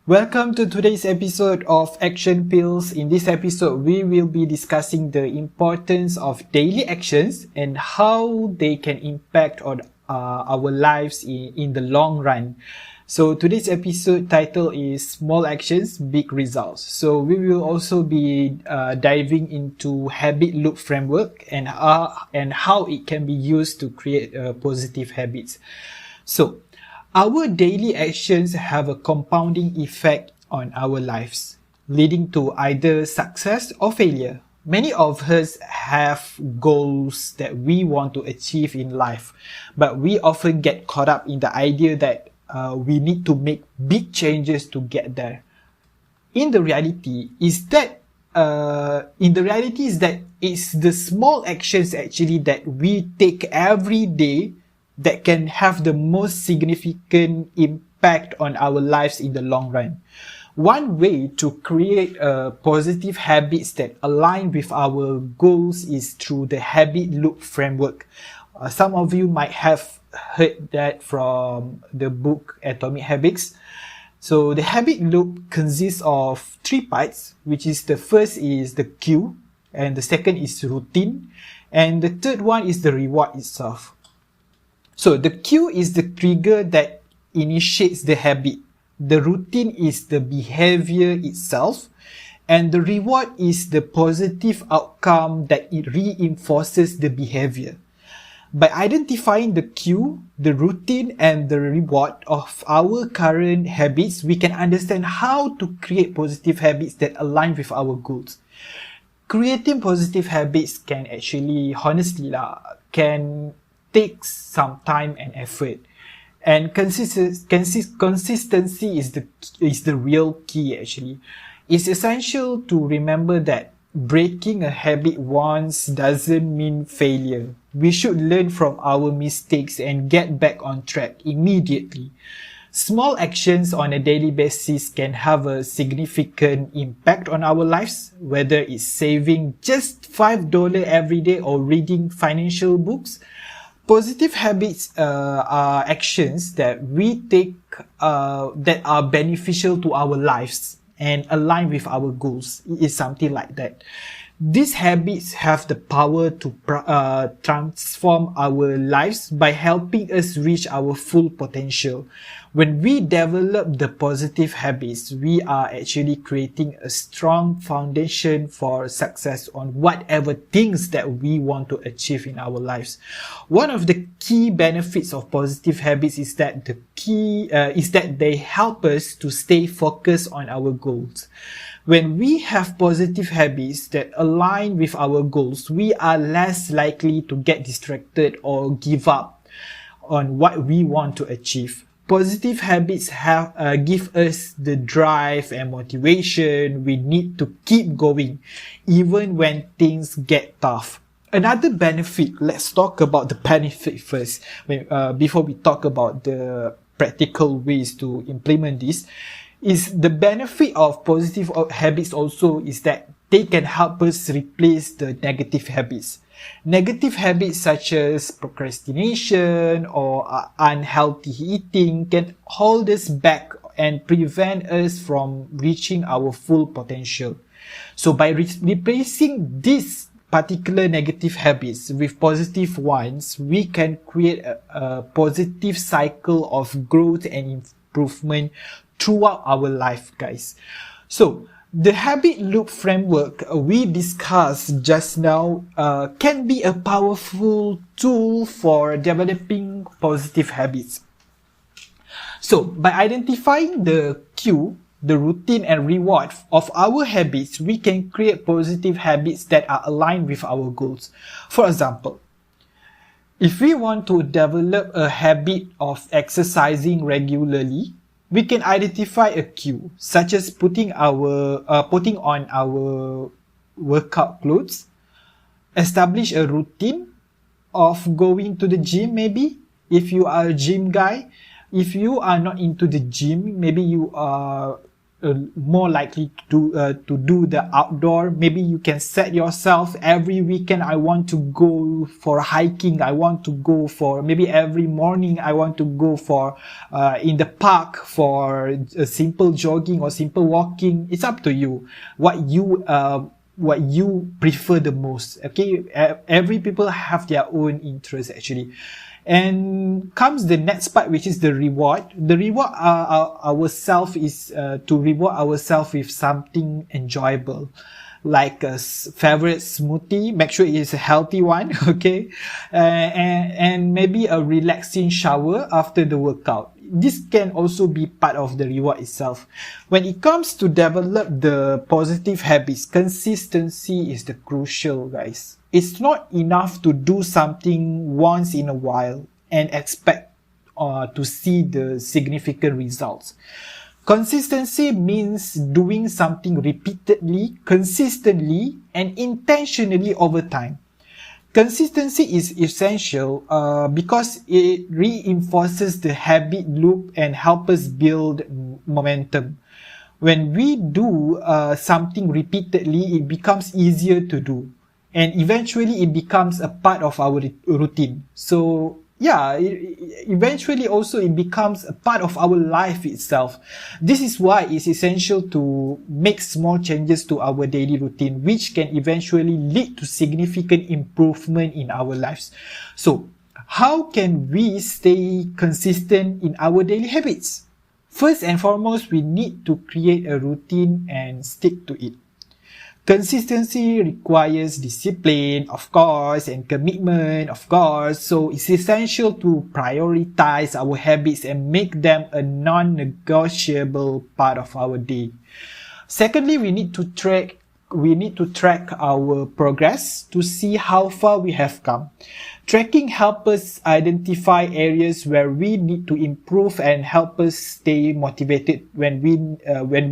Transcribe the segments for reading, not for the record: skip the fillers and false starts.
Welcome to today's episode of Action Pills. In this episode, we will be discussing the importance of daily actions and how they can impact on our lives in the long run. So today's episode title is Small Actions, Big Results. So we will also be diving into habit loop framework and how it can be used to create positive habits. So our daily actions have a compounding effect on our lives, leading to either success or failure. Many of us have goals that we want to achieve in life, but we often get caught up in the idea that we need to make big changes to get there. The reality is that it's the small actions actually that we take every day that can have the most significant impact on our lives in the long run. One way to create positive habits that align with our goals is through the habit loop framework. Some of you might have heard that from the book Atomic Habits. So the habit loop consists of 3 parts, which is the first is the cue, and the second is routine, and the third one is the reward itself. So the cue is the trigger that initiates the habit. The routine is the behavior itself, and the reward is the positive outcome that it reinforces the behavior. By identifying the cue, the routine, and the reward of our current habits, we can understand how to create positive habits that align with our goals. Creating positive habits can actually, can take some time and effort. And consistency is the real key actually. It's essential to remember that breaking a habit once doesn't mean failure. We should learn from our mistakes and get back on track immediately. Small actions on a daily basis can have a significant impact on our lives, whether it's saving just $5 every day or reading financial books. Positive habits are actions that we take that are beneficial to our lives and align with our goals. It is something like that. These habits have the power to transform our lives by helping us reach our full potential. When we develop the positive habits, we are actually creating a strong foundation for success on whatever things that we want to achieve in our lives. One of the key benefits of positive habits is that they help us to stay focused on our goals. When we have positive habits that align with our goals, we are less likely to get distracted or give up on what we want to achieve. Positive habits give us the drive and motivation we need to keep going, even when things get tough. Another benefit, let's talk about the benefit first, before we talk about the practical ways to implement this. Is the benefit of positive habits also is that they can help us replace the negative habits. Negative habits such as procrastination or unhealthy eating can hold us back and prevent us from reaching our full potential. So by replacing these particular negative habits with positive ones, we can create a positive cycle of growth and improvement throughout our life, guys. So the habit loop framework we discussed just now can be a powerful tool for developing positive habits. So by identifying the cue, the routine and reward of our habits, we can create positive habits that are aligned with our goals. For example, if we want to develop a habit of exercising regularly, we can identify a cue, such as putting on our workout clothes, establish a routine of going to the gym maybe, if you are a gym guy. If you are not into the gym, maybe you are more likely to do the outdoor. Maybe you can set yourself every weekend, I want to go for hiking, I want to go for, maybe every morning I want to go for in the park for a simple jogging or simple walking. It's up to you what you prefer the most. Okay, every people have their own interests actually. And comes the next part, which is the reward. The reward ourselves is to reward ourselves with something enjoyable, like a favorite smoothie. Make sure it is a healthy one, okay? And maybe a relaxing shower after the workout. This can also be part of the reward itself. When it comes to develop the positive habits, consistency is the crucial, guys. It's not enough to do something once in a while and expect to see the significant results. Consistency means doing something repeatedly, consistently, and intentionally over time. Consistency is essential because it reinforces the habit loop and helps us build momentum. When we do something repeatedly, it becomes easier to do. And eventually it becomes a part of our routine. So yeah, eventually also it becomes a part of our life itself. This is why it's essential to make small changes to our daily routine, which can eventually lead to significant improvement in our lives. So how can we stay consistent in our daily habits? First and foremost, we need to create a routine and stick to it. Consistency requires discipline, of course, and commitment, of course. So it's essential to prioritize our habits and make them a non-negotiable part of our day. Secondly, we need to track our progress to see how far we have come. Tracking helps us identify areas where we need to improve and help us stay motivated when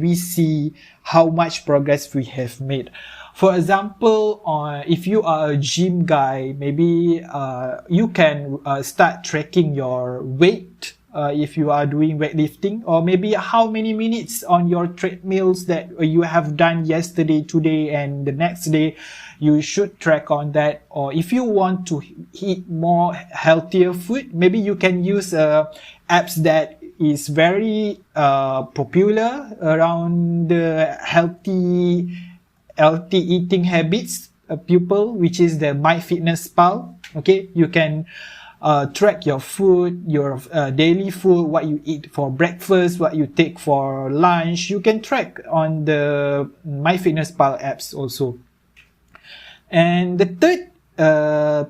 we see how much progress we have made. For example, if you are a gym guy, maybe you can start tracking your weight if you are doing weightlifting, or maybe how many minutes on your treadmills that you have done yesterday, today, and the next day. You should track on that. Or if you want to eat more healthier food, maybe you can use apps that is very popular around the healthy eating habits people, which is the MyFitnessPal. Okay, you can track your food, your daily food, what you eat for breakfast, what you take for lunch. You can track on the MyFitnessPal apps also. And the third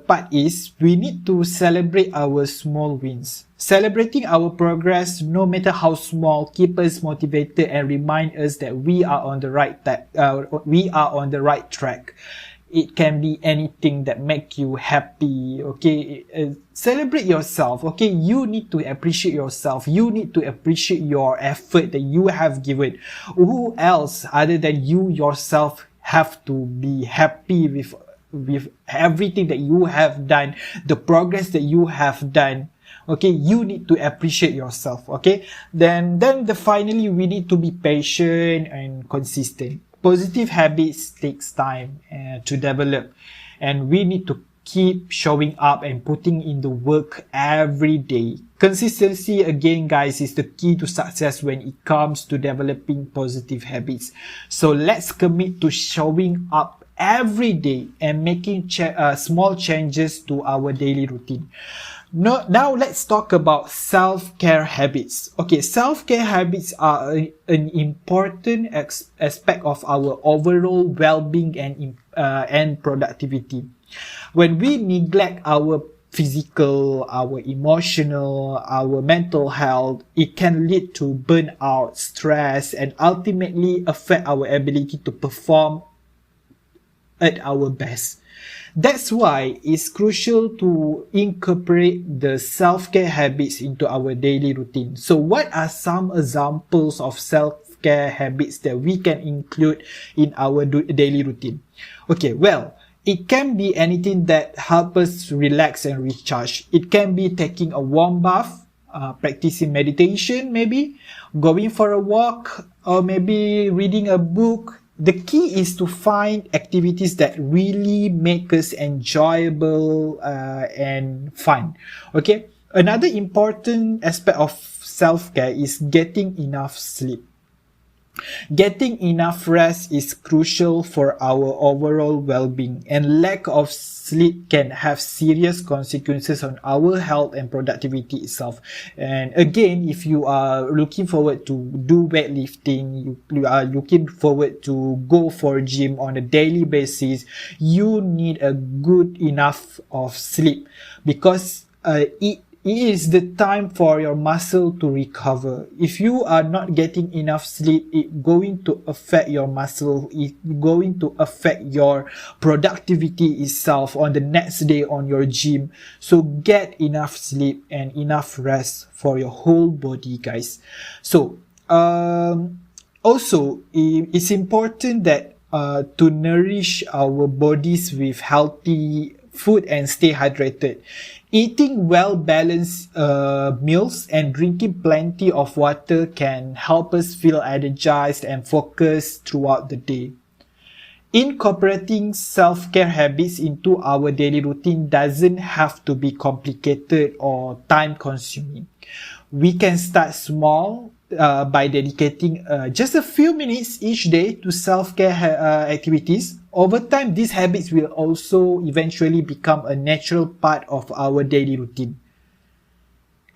part is we need to celebrate our small wins. Celebrating our progress, no matter how small, keep us motivated and remind us that we are on the right track. It can be anything that make you happy. Okay, celebrate yourself. Okay, you need to appreciate yourself. You need to appreciate your effort that you have given. Who else other than you yourself have to be happy with everything that you have done, the progress that you have done. Okay, you need to appreciate yourself. Okay, then finally we need to be patient and consistent. Positive habits takes time to develop, and we need to keep showing up and putting in the work every day. Consistency, again, guys, is the key to success when it comes to developing positive habits. So let's commit to showing up every day and making small changes to our daily routine. Now let's talk about self-care habits. Okay, self-care habits are an important aspect of our overall well-being and productivity. When we neglect our physical, our emotional, our mental health, it can lead to burnout, stress, and ultimately affect our ability to perform at our best. That's why it's crucial to incorporate the self-care habits into our daily routine. So what are some examples of self-care habits that we can include in our daily routine? Okay, well, it can be anything that helps us relax and recharge. It can be taking a warm bath, practicing meditation, maybe going for a walk, or maybe reading a book. The key is to find activities that really make us enjoyable and fun. Okay. Another important aspect of self-care is getting enough sleep. Getting enough rest is crucial for our overall well-being, and lack of sleep can have serious consequences on our health and productivity itself. And again, if you are looking forward to do weightlifting, you are looking forward to go for gym on a daily basis, you need a good enough of sleep, because it is the time for your muscle to recover. If you are not getting enough sleep, it's going to affect your muscle. It's going to affect your productivity itself on the next day on your gym. So get enough sleep and enough rest for your whole body, guys. So, also, it's important that to nourish our bodies with healthy food and stay hydrated. Eating well-balanced meals and drinking plenty of water can help us feel energized and focused throughout the day. Incorporating self-care habits into our daily routine doesn't have to be complicated or time-consuming. We can start small by dedicating just a few minutes each day to self-care activities. Over time, these habits will also eventually become a natural part of our daily routine.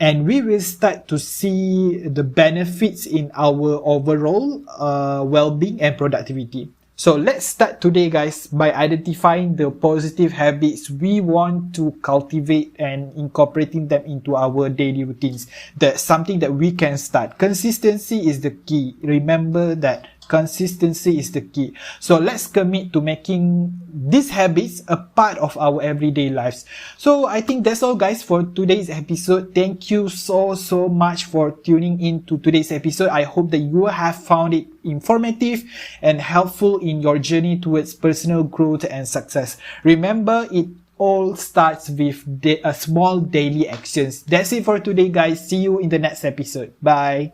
And we will start to see the benefits in our overall well-being and productivity. So let's start today, guys, by identifying the positive habits we want to cultivate and incorporating them into our daily routines. That's something that we can start. Consistency is the key. Remember that consistency is the key. So let's commit to making these habits a part of our everyday lives. So I think that's all, guys, for today's episode. Thank you so much for tuning in to today's episode. I hope that you have found it informative and helpful in your journey towards personal growth and success. Remember, it all starts with small daily actions. That's it for today, guys. See you in the next episode. Bye.